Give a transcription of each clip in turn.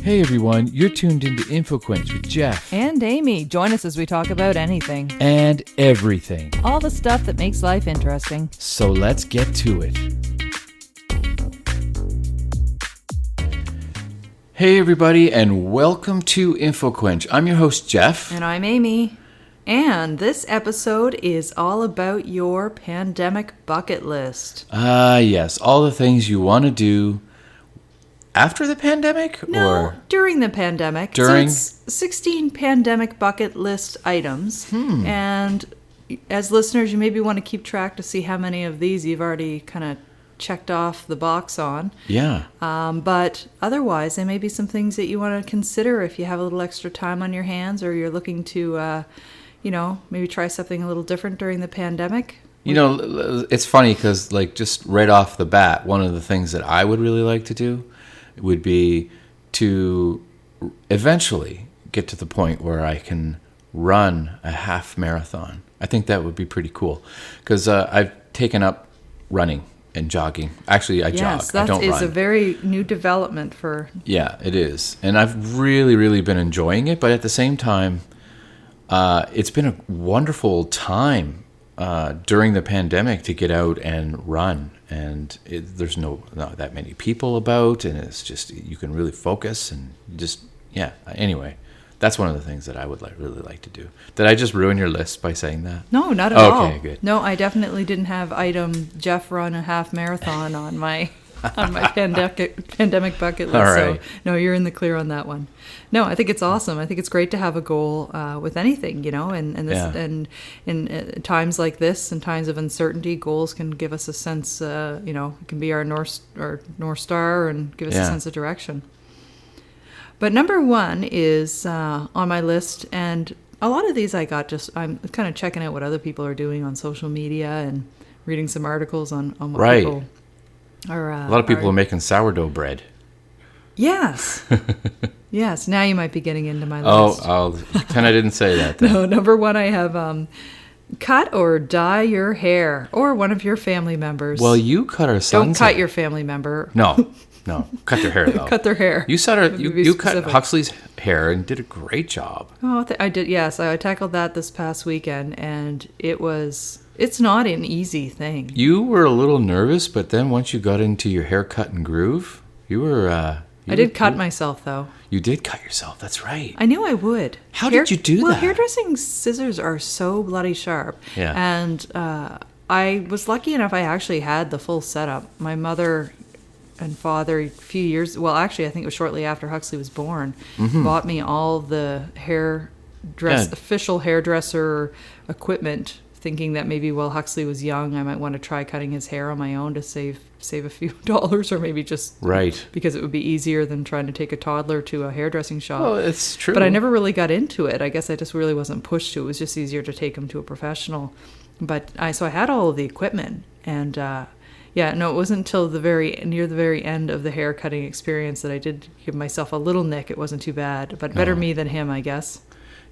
Hey everyone, you're tuned into InfoQuench with Jeff. And Amy. Join us as we talk about anything. And everything. All the stuff that makes life interesting. So let's get to it. Hey everybody, and welcome to InfoQuench. I'm your host, Jeff. And I'm Amy. And this episode is all about your pandemic bucket list. Yes, all the things you want to do after the pandemic? No, during the pandemic. During? So it's 16 pandemic bucket list items. And as listeners, you maybe want to keep track to see how many of these you've already kind of checked off the box on. Yeah. But otherwise, there may be some things that you want to consider if you have a little extra time on your hands or you're looking to, maybe try something a little different during the pandemic. You know, it's funny because, just right off the bat, one of the things that I would really like to do would be to eventually get to the point where I can run a half marathon. I think that would be pretty cool because I've taken up running and jogging. Actually, I jog. I don't run. Yes, that is a very new development for... Yeah, it is. And I've really, really been enjoying it. But at the same time, it's been a wonderful time during the pandemic to get out and run. And there's not that many people about, and it's just, you can really focus and just, yeah. Anyway, that's one of the things that I would really like to do. Did I just ruin your list by saying that? No, not at all. Okay, good. No, I definitely didn't have item Jeff run a half marathon on my pandemic bucket list. All right. So no, you're in the clear on that one. No, I think it's awesome. I think it's great to have a goal with anything, and in times like this and times of uncertainty, goals can give us a sense. It can be our North Star and give us a sense of direction. But number one is on my list, and a lot of these I'm kind of checking out what other people are doing on social media and reading some articles on what people are. A lot of people are making sourdough bread. Yes. Yes. Now you might be getting into my list. I'll pretend I didn't say that then. No, number one, I have cut or dye your hair, or one of your family members. Well, you cut our son's Don't cut hair. your family member. No. Cut their hair though. Cut their hair. You cut Huxley's hair and did a great job. Oh, I did. Yes, I tackled that this past weekend, and it's not an easy thing. You were a little nervous, but then once you got into your haircut and groove, you were. I did cut myself though. You did cut yourself. That's right. I knew I would. How did you do that? Well, hairdressing scissors are so bloody sharp. Yeah. And I was lucky enough. I actually had the full setup. My mother and father, a few years. Well, actually, I think it was shortly after Huxley was born. Bought me all the official hairdresser equipment, thinking that maybe while Huxley was young, I might want to try cutting his hair on my own to save a few dollars, or maybe just because it would be easier than trying to take a toddler to a hairdressing shop. Oh, it's true. But I never really got into it. I guess I just really wasn't pushed to. It was just easier to take him to a professional. But I had all of the equipment, and it wasn't until near the very end of the hair cutting experience that I did give myself a little nick. It wasn't too bad, but better me than him, I guess.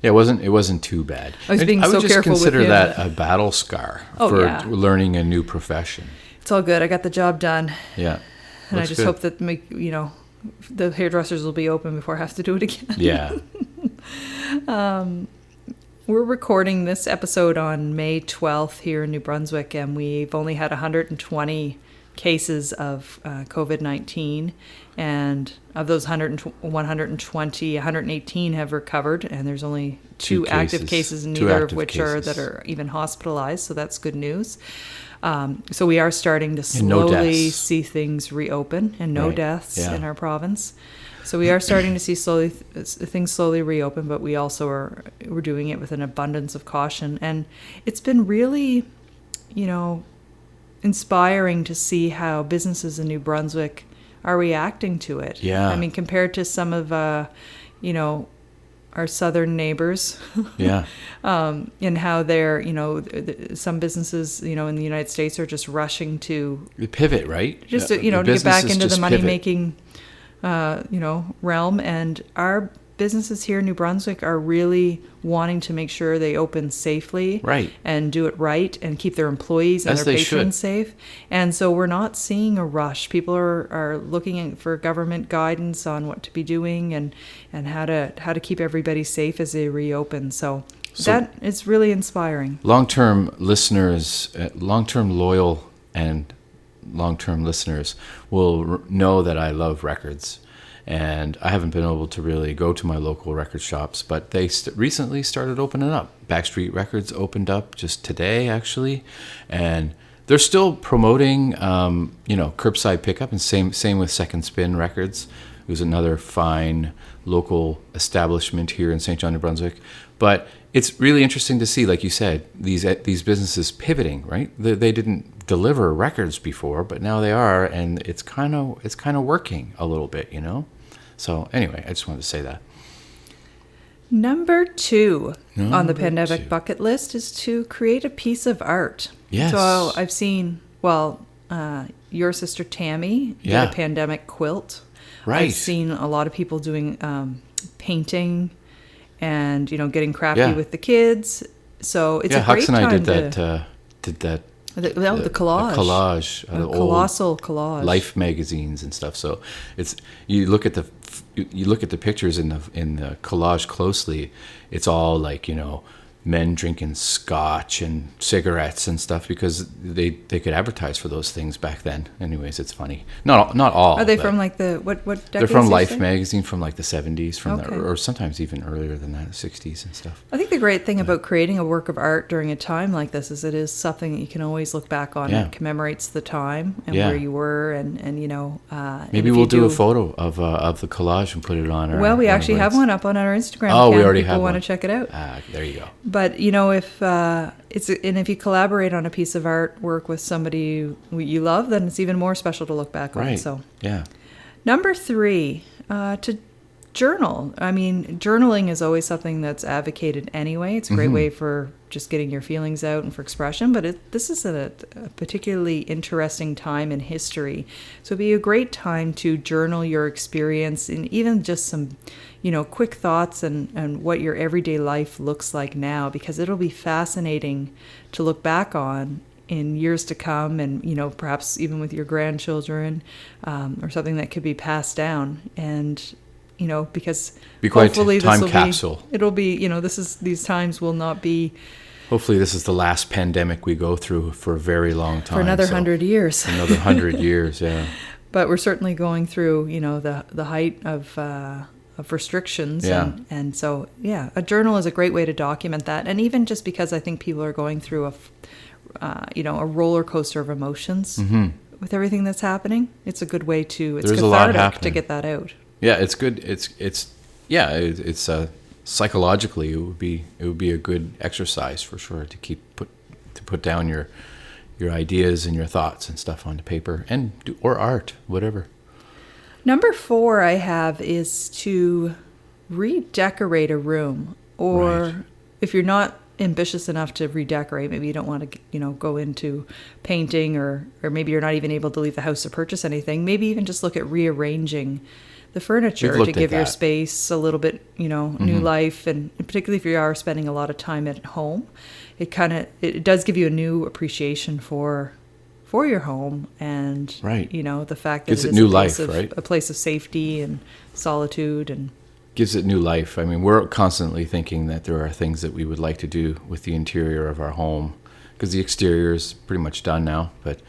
Yeah, it wasn't too bad. I was being so careful with him. I would just consider that a battle scar for learning a new profession. It's all good. I got the job done. Yeah. And I just hope that the hairdressers will be open before I have to do it again. Yeah. We're recording this episode on May 12th here in New Brunswick, and we've only had 120 cases of COVID-19, and of those 120, 118 have recovered, and there's only two active cases, neither of which are even hospitalized, so that's good news. So we are starting to slowly see things reopen, and no deaths in our province. So we are starting to see things slowly reopen, but we also we're doing it with an abundance of caution. And it's been really, inspiring to see how businesses in New Brunswick are reacting to it. Yeah. I mean, compared to some of, our southern neighbors. Yeah. And how they're, some businesses, in the United States are just rushing to pivot, right? Just to get back into the money making, realm. And our businesses here in New Brunswick are really wanting to make sure they open safely, Right. and do it right, and keep their employees and As their they patrons should. safe. And so we're not seeing a rush. People are looking for government guidance on what to be doing, and how to keep everybody safe as they reopen. So that is really inspiring. Long-term listeners, long-term loyal and long-term listeners will know that I love records. And I haven't been able to really go to my local record shops, but they recently started opening up. Backstreet Records opened up just today, actually. And they're still promoting, curbside pickup, and same with Second Spin Records, who's another fine local establishment here in St. John, New Brunswick. But it's really interesting to see, like you said, these businesses pivoting, right? They didn't deliver records before, but now they are, and it's kind of working a little bit, So anyway, I just wanted to say that. Number 2 on the Number pandemic 2. bucket list is to create a piece of art. Yes. So I've seen, your sister Tammy did Yeah. a pandemic quilt. Right. I've seen a lot of people doing painting and, getting crafty Yeah. with the kids. So it's a great Hux and I time did that. the collage. The collage. A old colossal collage. Life magazines and stuff. So you look at the pictures in the collage closely. It's all like men drinking scotch and cigarettes and stuff, because they could advertise for those things back then. Anyways, it's funny. Not all. Are they but from like the what decades? They're from you Life say? magazine from like the 70s, Okay. or sometimes even earlier than that, 60s and stuff. I think the great thing about creating a work of art during a time like this is it is something that you can always look back on. Yeah. It commemorates the time and Yeah. where you were, and and Maybe if we'll you do a photo of the collage and put it on our. Well, we on actually have our one up on our Instagram. Oh, we account. already People have want one. to check it out. There you go. But if you collaborate on a piece of artwork with somebody you love, then it's even more special to look back on. Right. So Yeah. number 3, to journal. I mean, journaling is always something that's advocated anyway. It's a great way for just getting your feelings out and for expression, but this is a particularly interesting time in history. So it'd be a great time to journal your experience, and even just some, quick thoughts and what your everyday life looks like now, because it'll be fascinating to look back on in years to come, and perhaps even with your grandchildren, or something that could be passed down. And because Be quite hopefully time this'll capsule. It'll be these times will not be Hopefully, this is the last pandemic we go through for a very long time. for another so 100 years. Another 100 years, yeah. But we're certainly going through the height of restrictions. Yeah. And so a journal is a great way to document that. And even just because I think people are going through a roller coaster of emotions with everything that's happening, it's a good way to, it's There's a lot cathartic to happening. get that out. Yeah, it's good. It's psychologically it would be a good exercise for sure to put down your ideas and your thoughts and stuff onto paper or art, whatever. Number 4 I have is to redecorate a room, or Right. if you're not ambitious enough to redecorate, maybe you don't want to go into painting, or maybe you're not even able to leave the house to purchase anything. Maybe even just look at rearranging the furniture We've to looked give at your that. space a little bit, new life, and particularly if you are spending a lot of time at home, it does give you a new appreciation for your home, and Right. the fact that Gives it it is new a place life, right? a place of safety and solitude. And Gives it new life. I mean, we're constantly thinking that there are things that we would like to do with the interior of our home, because the exterior is pretty much done now, but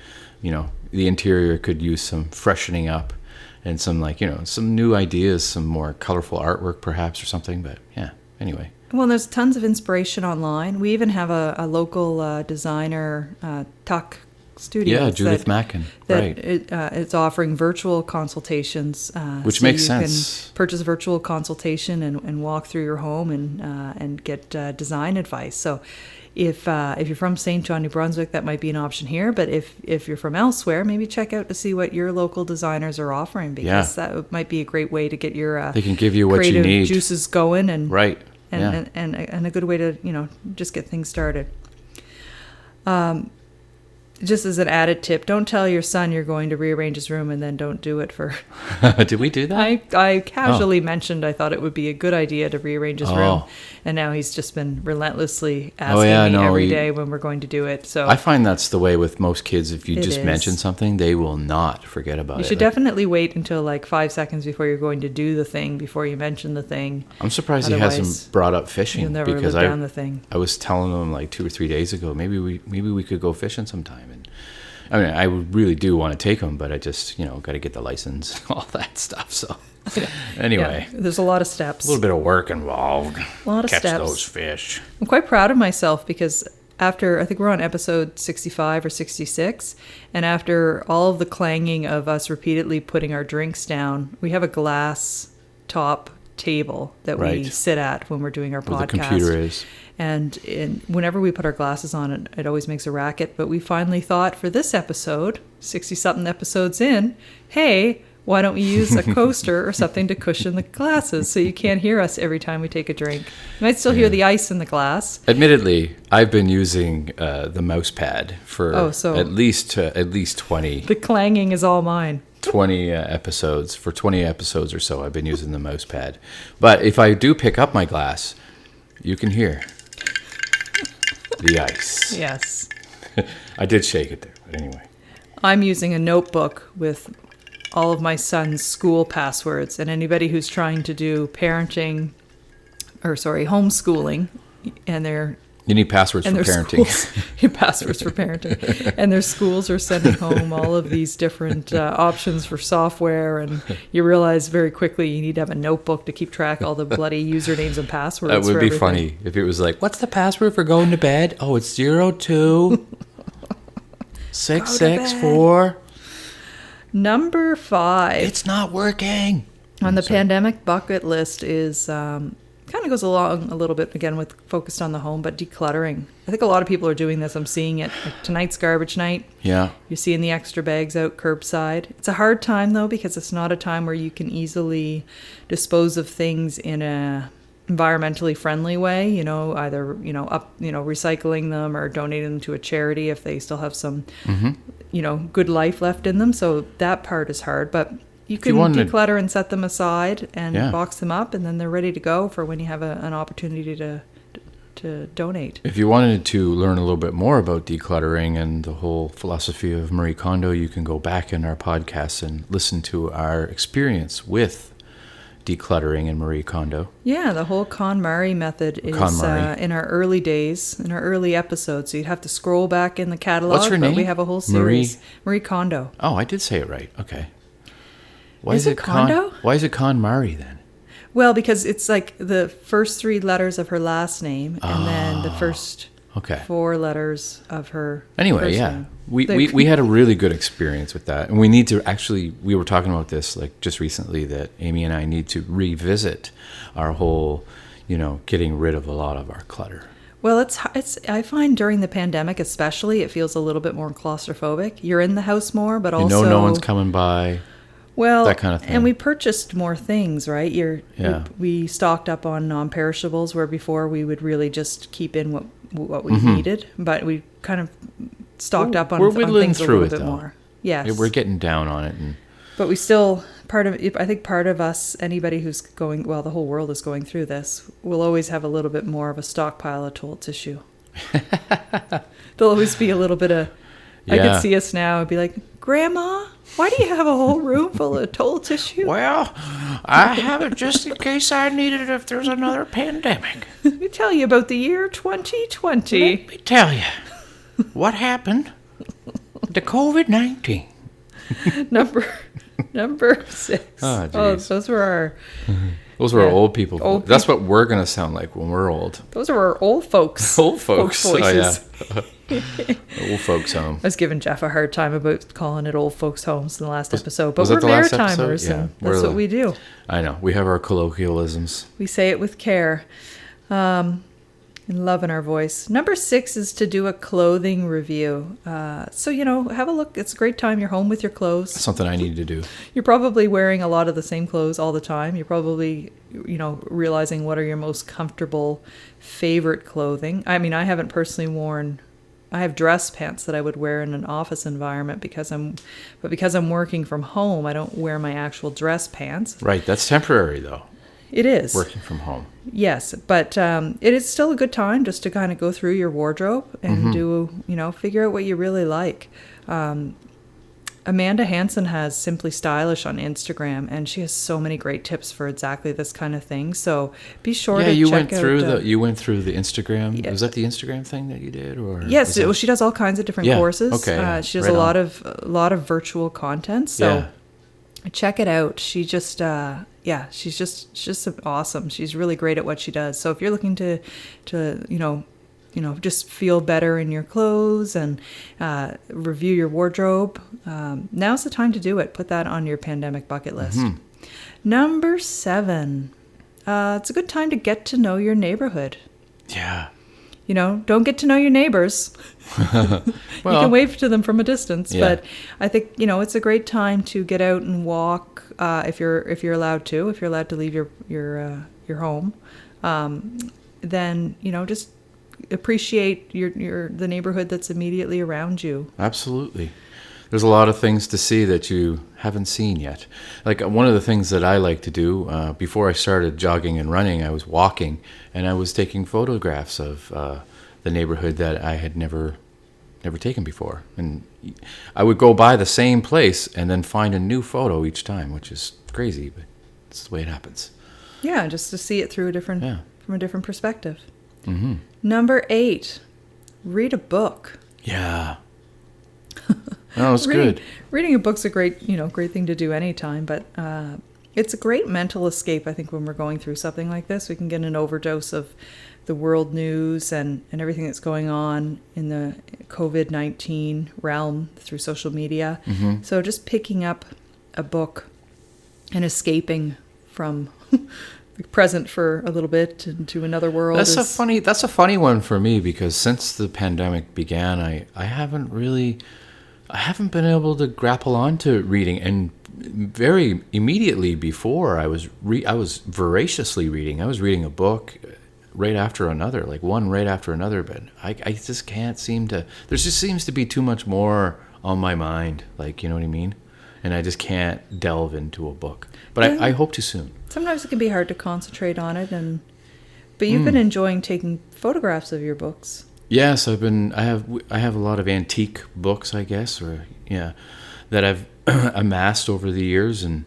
the interior could use some freshening up and some some new ideas, some more colorful artwork perhaps or something. But yeah, anyway. well, there's tons of inspiration online. We even have a local designer, Tuck Studios. Yeah, Judith Mackin. Right. It's offering virtual consultations, Which so makes you sense. Can purchase a virtual consultation and walk through your home and get design advice. So, if you're from St. John, New Brunswick, that might be an option here. But if you're from elsewhere, maybe check out to see what your local designers are offering, because that might be a great way to get your They can give you what you creative need. juices going, and Right. and, Yeah. and a good way to just get things started. just as an added tip, don't tell your son you're going to rearrange his room and then don't do it for... Did we do that? I casually mentioned I thought it would be a good idea to rearrange his room, and now he's just been relentlessly asking me every day when we're going to do it. So I find that's the way with most kids. If you just is. mention something, they will not forget about it. You should definitely wait until like 5 seconds before you're going to do the thing before you mention the thing. I'm surprised he Otherwise, hasn't brought up fishing You'll never because live down the thing. I was telling him like 2 or 3 days ago, maybe we could go fishing sometime. And I mean, I really do want to take him, but I just, got to get the license, all that stuff. So anyway, there's a lot of steps. A little bit of work involved. A lot of Catch steps. those fish. I'm quite proud of myself because after, I think we're on episode 65 or 66, and after all of the clanging of us repeatedly putting our drinks down, we have a glass top table that we sit at when we're doing our podcast. Where the computer is. And whenever we put our glasses on, it always makes a racket. But we finally thought for this episode, 60-something episodes in, hey, why don't we use a coaster or something to cushion the glasses so you can't hear us every time we take a drink? You might still hear the ice in the glass. Admittedly, I've been using the mouse pad for at least 20. The clanging is all mine. 20 episodes. For 20 episodes or so, I've been using the mouse pad. But if I do pick up my glass, you can hear the ice. Yes. I did shake it there, but anyway. I'm using a notebook with all of my son's school passwords, and anybody who's trying to do homeschooling, and you need passwords for parenting. Passwords for parenting. And their schools are sending home all of these different options for software, and you realize very quickly you need to have a notebook to keep track of all the bloody usernames and passwords. That would be funny if it was like, what's the password for going to bed? Oh, it's 02-664. Number 5. It's not working. On the pandemic bucket list is... kind of goes along a little bit again with focused on the home, but decluttering. I think a lot of people are doing this. I'm seeing it. Like tonight's garbage night. Yeah. You're seeing the extra bags out curbside. It's a hard time though, because it's not a time where you can easily dispose of things in a environmentally friendly way, either, recycling them or donating them to a charity if they still have some, good life left in them. So that part is hard, but you can declutter and set them aside and box them up, and then they're ready to go for when you have an opportunity to donate. If you wanted to learn a little bit more about decluttering and the whole philosophy of Marie Kondo, you can go back in our podcast and listen to our experience with decluttering and Marie Kondo. Yeah, the whole KonMari method is in our early days, in our early episodes. So you'd have to scroll back in the catalog. What's her name? But we have a whole series. Marie Kondo. Oh, I did say it right. Okay. Why is it Kondo? Why is it KonMari then? Well, because it's like the first 3 letters of her last name, and then the first 4 letters of her first name. We had a really good experience with that. And we need to we were talking about this like just recently, that Amy and I need to revisit our whole, getting rid of a lot of our clutter. Well, it's I find during the pandemic especially, it feels a little bit more claustrophobic. You're in the house more, but also... no one's coming by. Well, that kind of thing. And we purchased more things, right? We stocked up on non-perishables, where before we would really just keep in what we needed, but we kind of stocked up on things a little bit more. Yes, we're getting down on it, but we still I think part of us, anybody who's going, well, the whole world is going through this, will always have a little bit more of a stockpile of toilet tissue. There'll always be a little bit of. I could see us now and be like, Grandma, why do you have a whole room full of toilet tissue? Well, I have it just in case I need it if there's another pandemic. Let me tell you about the year 2020. Let me tell you what happened to COVID-19. Number 6. Oh, those were our... Those were our old people. That's what we're going to sound like when we're old. Those are our old folks. Old folks. Voices. Oh, yeah. Old folks home. I was giving Jeff a hard time about calling it old folks homes in the last episode, but we're Maritimers, and that's what we do. I know. We have our colloquialisms. We say it with care. And love in our voice. Number 6 is to do a clothing review. So, have a look. It's a great time. You're home with your clothes. That's something I need to do. You're probably wearing a lot of the same clothes all the time. You're probably, realizing what are your most comfortable favorite clothing. I mean, I haven't personally worn I have dress pants that I would wear in an office environment because I'm working from home, I don't wear my actual dress pants. Right. That's temporary, though, It is. working from home. Yes, but it is still a good time just to kind of go through your wardrobe and do, figure out what you really like. Amanda Hansen has Simply Stylish on Instagram, and she has so many great tips for exactly this kind of thing. So be sure to you check went through out. you went through the Instagram. Yeah. Was that the Instagram thing that you did, or Yes, was that- well, she does all kinds of different Yeah, courses. okay, yeah, She does right a on. lot of virtual content. So Yeah. check it out. She just she's just awesome. She's really great at what she does. So if you're looking to just feel better in your clothes and review your wardrobe, now's the time to do it. Put that on your pandemic bucket list. Number 7, it's a good time to get to know your neighborhood. Yeah. Don't get to know your neighbors. You Well, can wave to them from a distance, Yeah. but I think it's a great time to get out and walk if you're allowed to. If you're allowed to leave your home, then just appreciate the neighborhood that's immediately around you. absolutely. There's a lot of things to see that you haven't seen yet. Like one of the things that I like to do before I started jogging and running, I was walking and I was taking photographs of the neighborhood that I had never taken before. And I would go by the same place and then find a new photo each time, which is crazy, but it's the way it happens. Yeah, just to see it through Yeah. from a different perspective. Mm-hmm. Number 8, read a book. Yeah. No, it's reading, good. Reading a book's a great thing to do anytime, but it's a great mental escape. I think when we're going through something like this, we can get an overdose of the world news and everything that's going on in the COVID-19 realm through social media. Mm-hmm. So just picking up a book and escaping from the present for a little bit into another world. That's a funny one for me because since the pandemic began, I haven't been able to grapple onto reading, and very immediately before I was voraciously reading. I was reading a book right after another, like one right after another, but I just can't seem to. There just seems to be too much more on my mind, like, you know what I mean? And I just can't delve into a book. But Yeah. I hope to soon. Sometimes it can be hard to concentrate on it, but you've been enjoying taking photographs of your books. Yes, I have a lot of antique books, I guess, that I've amassed over the years, and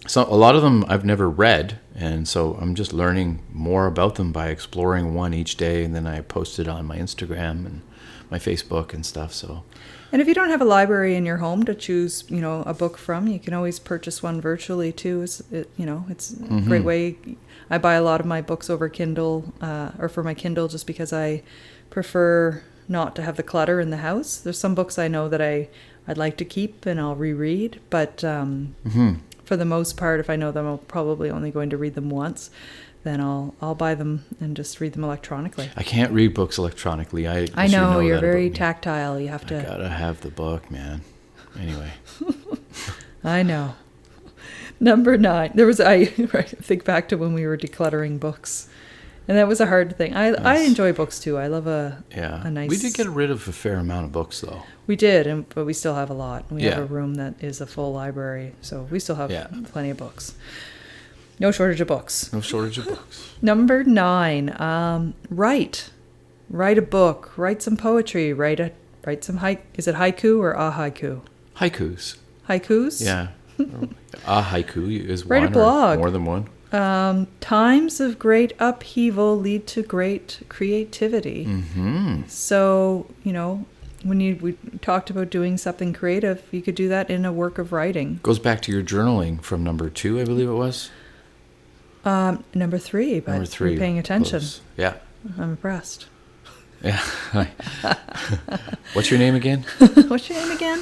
so a lot of them I've never read, and so I'm just learning more about them by exploring one each day, and then I post it on my Instagram and my Facebook and stuff. So, And if you don't have a library in your home to choose, a book from, you can always purchase one virtually too. It's a great way. I buy a lot of my books over Kindle, or for my Kindle, just because I prefer not to have the clutter in the house. There's some books I know that I'd like to keep and I'll reread, but for the most part, if I know them, I'm probably only going to read them once, then I'll buy them and just read them electronically. I can't read books electronically. I I guess you know, you're that very about me. tactile. You have I to. gotta have the book, man. Anyway, I know. Number 9. I think back to when we were decluttering books, and that was a hard thing. I Nice. enjoy books too. I love a yeah, nice. we did get rid of a fair amount of books, though. We did, but we still have a lot. We Yeah. have a room that is a full library, so we still have Yeah. plenty of books. No shortage of books. No shortage of books. Number 9. Write a book. Write some poetry. Write some Is it haiku or a haiku? Haikus. Haikus. Yeah. A haiku is Write a one blog. or more than one. Times of great upheaval lead to great creativity. Mm-hmm. So, when we talked about doing something creative, you could do that in a work of writing. Goes back to your journaling from number 2, I believe it was. Number 3, but Number 3. you're paying attention. Close. Yeah. I'm impressed. Yeah. What's your name again? What's your name again?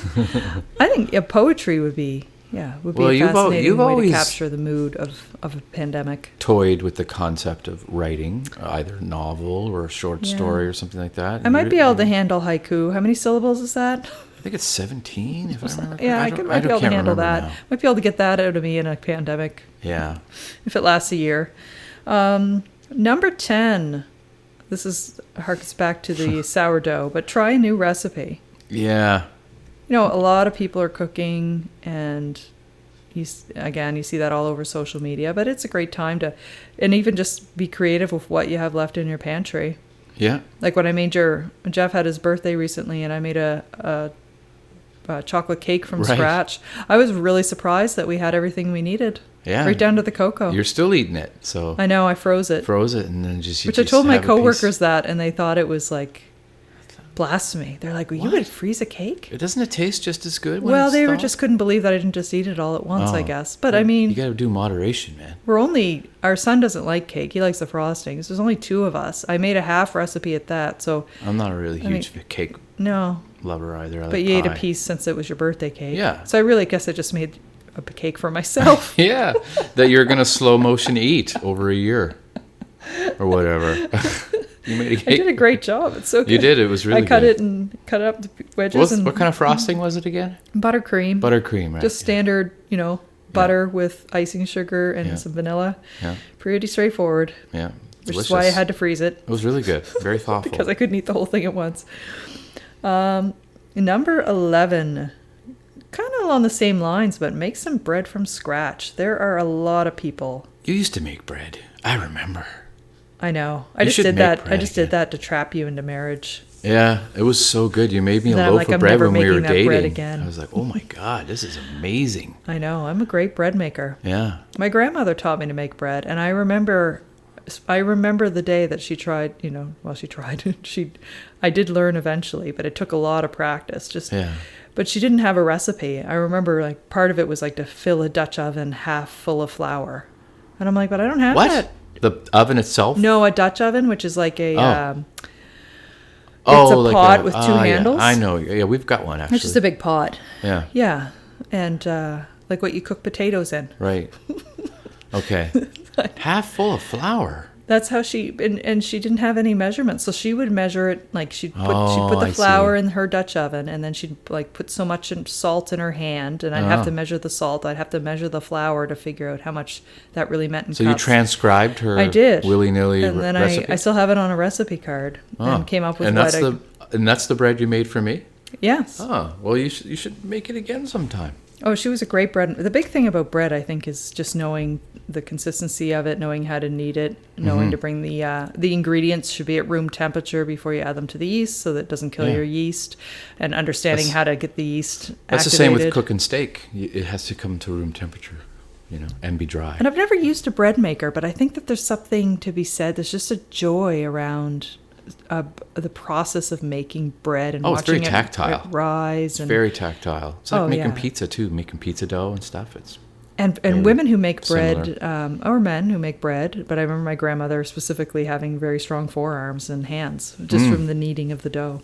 I think poetry would be Well, a you've fascinating way always- to capture the mood of a pandemic. Toyed with the concept of writing, either a novel or a short Yeah. story or something like that. I might be able to handle haiku. How many syllables is that? I think it's 17, if I remember. Yeah, I might be able to handle that. Now. Might be able to get that out of me in a pandemic Yeah. if it lasts a year. Number 10, harkens back to the sourdough, but try a new recipe. Yeah. You know, a lot of people are cooking, and you see that all over social media, but it's a great time to, and even just be creative with what you have left in your pantry. Yeah. Like when I made Jeff had his birthday recently, and I made a chocolate cake from Right. scratch. I was really surprised that we had everything we needed. Yeah. Right down to the cocoa. You're still eating it, so I know, I froze it. froze it and then just. Which I told my coworkers that, and they thought it was like blasphemy. They're like, well, you What? would freeze a cake? Doesn't it taste just as good? When Well, it's they thawed? just couldn't believe that I didn't just eat it all at once, I Oh. guess. But I mean, you got to do moderation, man. our son doesn't like cake. He likes the frostings. There's only 2 of us. I made a half recipe at that, so I'm not a really I mean, huge cake no. lover either. I But like you ate a pie. piece since it was your birthday cake. Yeah. So I really guess I just made a cake for myself. Yeah, that you're gonna slow motion eat over a year, or whatever. You made a I did a cake. great job. It's so good. You did. It was really I cut good. it and cut it up to wedges and What kind of frosting was it again? buttercream. Buttercream, right? Just standard, butter with icing sugar and Yeah. some vanilla. Yeah, Pretty straightforward, yeah. which Delicious. is why I had to freeze it It was really good. Very thoughtful. because I couldn't eat the whole thing at once. Number 11, kind of along the same lines, but make some bread from scratch. There are a lot of people. You used to make bread. I remember. I know. You should make I bread just again. did that to trap you into marriage. Yeah, it was so good. You made me a Then I'm loaf like, of I'm bread never when we were making that bread dating. again. I was like, oh my god, this is amazing. I know. I'm a great bread maker. Yeah. My grandmother taught me to make bread, and I remember the day that she tried, she tried. I did learn eventually, but it took a lot of practice. Yeah. But she didn't have a recipe. I remember like part of it was like to fill a Dutch oven half full of flour. And I'm like, but I don't have What? that. The oven itself? No, a Dutch oven, which is like a, Oh. it's a like pot with 2 handles. Yeah. I know. Yeah, we've got one actually. It's just a big pot. Yeah. Yeah. And like what you cook potatoes in. Right. Okay. Half full of flour. That's how and she didn't have any measurements, so she would measure it like she'd put I the flour see. in her Dutch oven, and then she'd like put so much salt in her hand, and I'd have to measure the salt, I'd have to measure the flour to figure out how much that really meant in So cups. you transcribed her I did willy-nilly and then recipe? I still have it on a recipe card and came up with and what that's the bread you made for me? yes. Oh, well you should make it again sometime. Oh, she was a great bread. The big thing about bread, I think, is just knowing the consistency of it, knowing how to knead it, knowing to bring the ingredients should be at room temperature before you add them to the yeast, so that it doesn't kill Yeah. your yeast, and understanding how to get the yeast That's the activated. same with cooking steak. It has to come to room temperature, and be dry. And I've never used a bread maker, but I think that there's something to be said. There's just a joy around the process of making bread and Oh, it's very watching tactile. it rise. And Very tactile. It's like Oh, making yeah. pizza too, making pizza dough and stuff. It's And Very women who make bread, similar. or men who make bread, but I remember my grandmother specifically having very strong forearms and hands just from the kneading of the dough.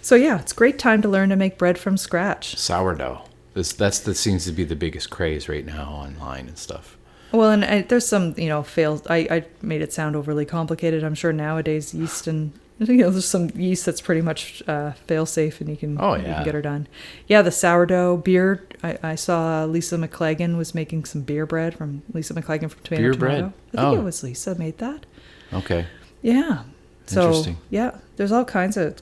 So yeah, it's a great time to learn to make bread from scratch. sourdough. That seems to be the biggest craze right now online and stuff. Well, and there's some, fails. I made it sound overly complicated. I'm sure nowadays yeast and there's some yeast that's pretty much fail safe, and you can get her done. Yeah, the sourdough beer. I saw Lisa McClagan was making some beer bread from Lisa McClagan from Tomato Beer Tomato. bread? I think Oh. it was Lisa made that. Okay. Yeah. So Interesting. yeah, there's all kinds of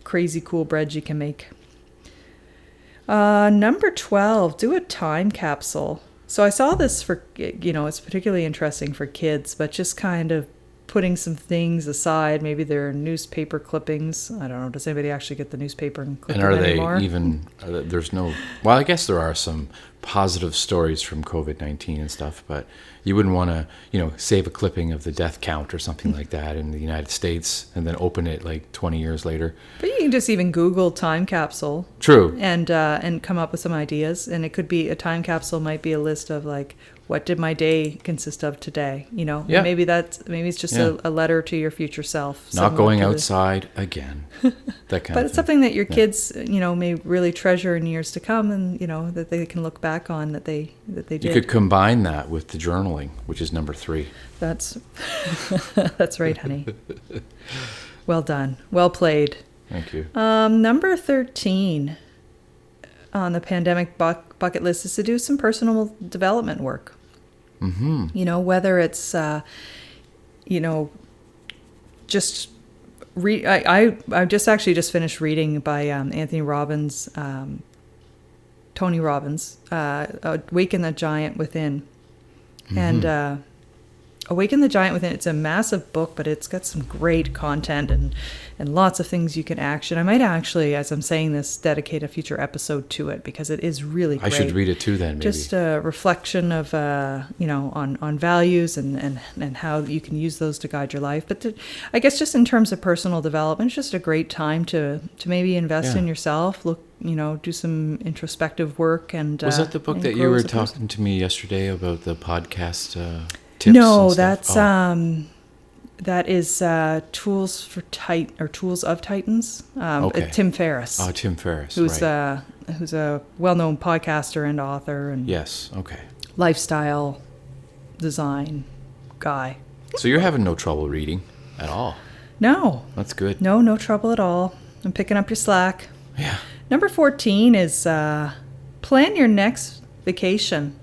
crazy cool breads you can make. Number 12, do a time capsule. So I saw this for, it's particularly interesting for kids, but just kind of putting some things aside. Maybe they're newspaper clippings. I don't know. Does anybody actually get the newspaper and clip And it are they anymore? there's no, well, I guess there are some positive stories from COVID-19 and stuff, but you wouldn't want to, save a clipping of the death count or something like that in the United States and then open it like 20 years later. But you can just even Google time capsule. True. And come up with some ideas. And it could be a time capsule might be a list of like, what did my day consist of today? Yeah. Maybe it's just a letter to your future self. Not similar going to the- outside again. That kind But of it's thing. something that your kids, may really treasure in years to come, and that they can look back on that they did. You could combine that with the journaling, which is number 3. That's that's right, honey. Well done. Well played. Thank you. Number 13 on the pandemic bucket list is to do some personal development work. Mm-hmm. Whether it's, just I just finished reading by Anthony Robbins, Tony Robbins, Awaken the Giant Within. And Awaken the Giant Within, it's a massive book, but it's got some great content and lots of things you can action. I might actually, as I'm saying this, dedicate a future episode to it because it is really great. I should read it too then, maybe. Just a reflection of, on values and how you can use those to guide your life. But I guess just in terms of personal development, it's just a great time to maybe invest in yourself, look, do some introspective work. And was that the book that you were talking to me yesterday about the podcast tips? No, that's that is Tools of Titans. Okay. Tim Ferriss. Oh, Tim Ferriss, who's right. Who's a well-known podcaster and author and yes, okay, lifestyle design guy. So you're having no trouble reading at all? No. That's good. No trouble at all. I'm picking up your slack. Yeah. Number 14 is plan your next vacation.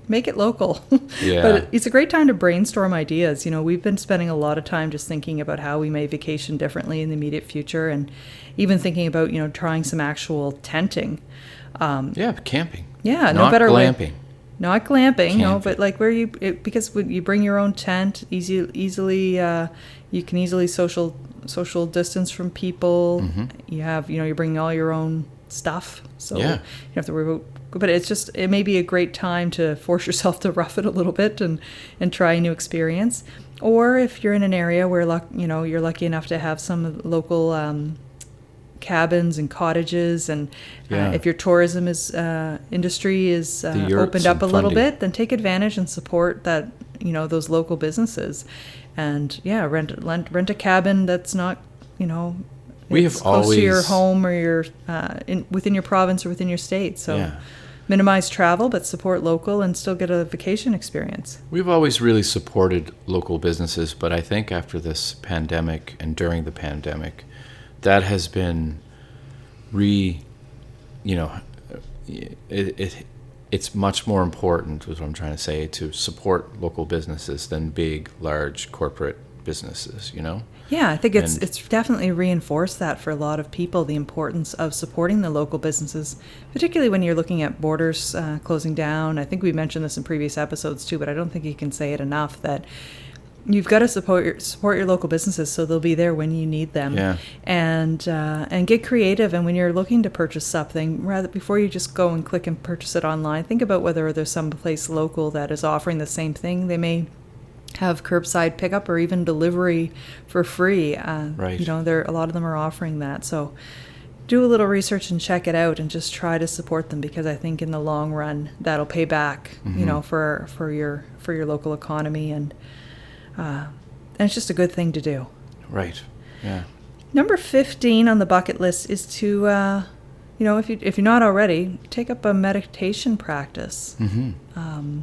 Make it local. Yeah. But it's a great time to brainstorm ideas. We've been spending a lot of time just thinking about how we may vacation differently in the immediate future and even thinking about, trying some actual tenting. Camping. Yeah, Not no better glamping. way. Not glamping, Camping. but like because when you bring your own tent, easily you can easily social distance from people. Mm-hmm. You have, you're bringing all your own stuff, so you Yeah. don't have to worry about. But it may be a great time to force yourself to rough it a little bit and try a new experience. Or if you're in an area where you're lucky enough to have some local cabins and cottages, and if your tourism industry is opened up a little bit, then take advantage and support that, those local businesses, and rent a cabin that's not, We it's have close always to your home or your within your province or within your state. So minimize travel, but support local and still get a vacation experience. We've always really supported local businesses, but I think after this pandemic and during the pandemic, that has been it's much more important, is what I'm trying to say, to support local businesses than big, large corporate businesses, Yeah, I think it's definitely reinforced that for a lot of people, the importance of supporting the local businesses, particularly when you're looking at borders closing down. I think we mentioned this in previous episodes too, but I don't think you can say it enough that you've got to support your local businesses so they'll be there when you need them. Yeah. And get creative. And when you're looking to purchase something, before you just go and click and purchase it online, think about whether there's some place local that is offering the same thing. They may have curbside pickup or even delivery for free. Right. A lot of them are offering that. So do a little research and check it out and just try to support them, because I think in the long run that'll pay back, for your local economy, and it's just a good thing to do. Right. Yeah. Number 15 on the bucket list is to, if you're not already, take up a meditation practice. Mm-hmm.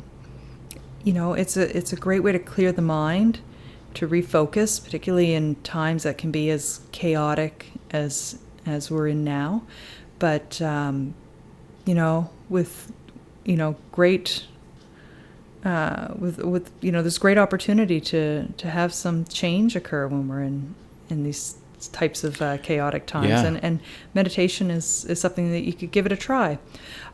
It's a great way to clear the mind, to refocus, particularly in times that can be as chaotic as we're in now. But with great there's great opportunity to have some change occur when we're in these types of chaotic times. Yeah. And meditation is something that you could give it a try.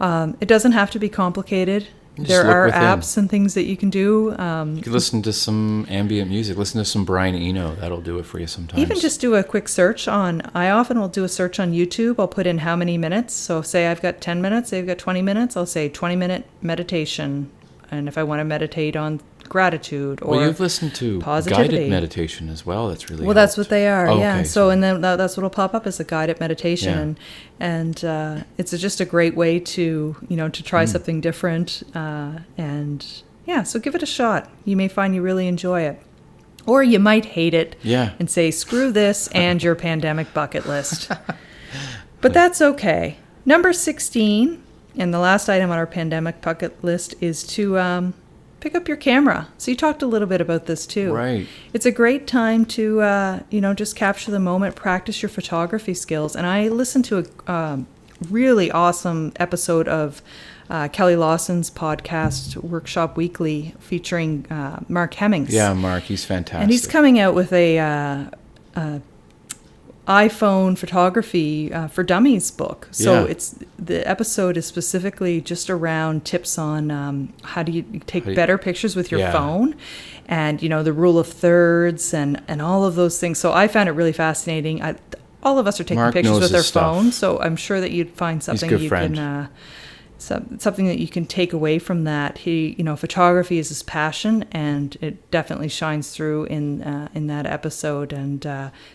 It doesn't have to be complicated. There are apps and things that you can do. You can listen to some ambient music. Listen to some Brian Eno. That'll do it for you sometimes. Even just do a quick search I often will do a search on YouTube. I'll put in how many minutes. So say I've got 10 minutes, they've got 20 minutes. I'll say 20-minute meditation. And if I want to meditate on gratitude or you've listened to positivity. Guided meditation as well. That's really well. That's what they are. Oh, yeah. okay, So and then that's what'll pop up as a guided meditation, and it's just a great way to to try something different, so give it a shot. You may find you really enjoy it, or you might hate it. Yeah. And say screw this and your pandemic bucket list. But that's okay. Number 16. And the last item on our pandemic bucket list is to pick up your camera. So you talked a little bit about this too. Right. It's a great time to, just capture the moment, practice your photography skills. And I listened to a really awesome episode of Kelly Lawson's podcast, Workshop Weekly, featuring Mark Hemmings. Yeah, Mark, he's fantastic. And he's coming out with a iPhone photography for dummies book. So Yeah. the episode is specifically just around tips on how do you take better pictures with your Yeah. phone, and the rule of thirds and all of those things. So I found it really fascinating. All of us are taking Mark pictures knows with their his stuff. phone, so I'm sure that you'd find something good you friend. can. Something that you can take away from that. Photography is his passion, and it definitely shines through in that episode. And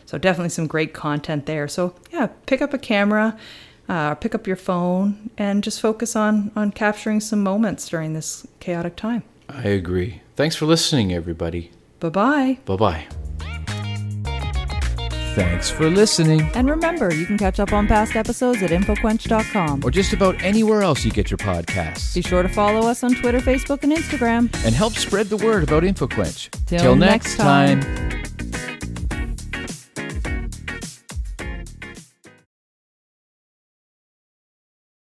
so definitely some great content there. So yeah, pick up a camera, pick up your phone, and just focus on capturing some moments during this chaotic time. I agree. Thanks for listening, everybody. Bye-bye. Bye-bye. Thanks for listening. And remember, you can catch up on past episodes at InfoQuench.com. Or just about anywhere else you get your podcasts. Be sure to follow us on Twitter, Facebook, and Instagram. And help spread the word about InfoQuench. Till next time.